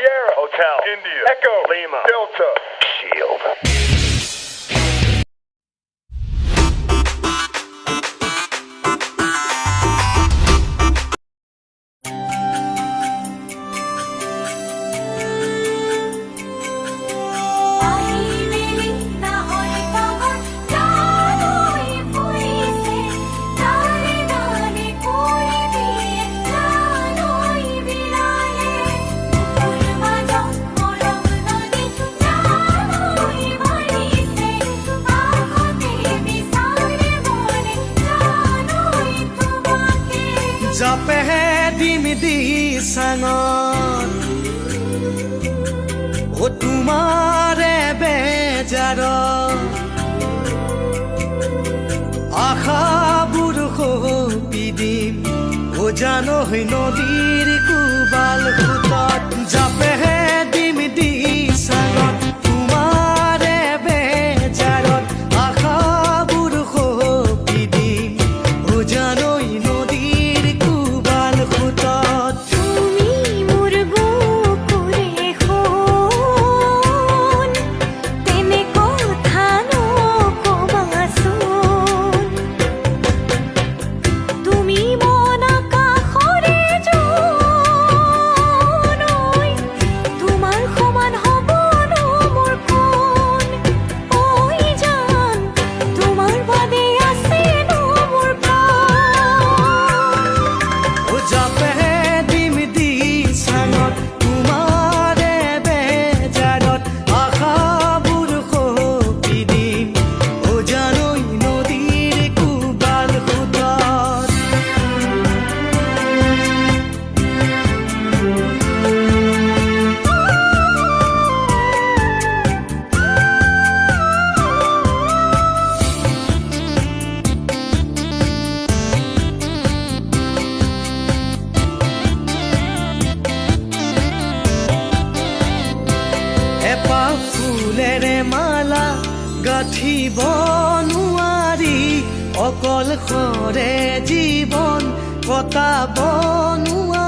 Sierra, Hotel, India, Echo, Lima, Delta, Shield. Japehe dimidi sangon O tumare bejaro Akha burkho pidim O jano hi nodir kubal hutat Japehe dimidi sangon tumare bejaro Akha burkho pidim O jano hi nodir kubal hutat তুমি মোর বুকুরে হন তেনে কথা নকবাসোন তুমি মন কাখরে জনই তোমার সমান হব ন মোর কোন ওই জান তোমার বাদে আছে ন মোর প্রাণ O japehe dimidi sangot tumare bejarot akha burkho pidim O janoi nodir kubal hutat এপা ফুলেৰে মালা গাঁঠিব নোৱাৰি অকল খৰে জীৱন কটাব নোৱাৰি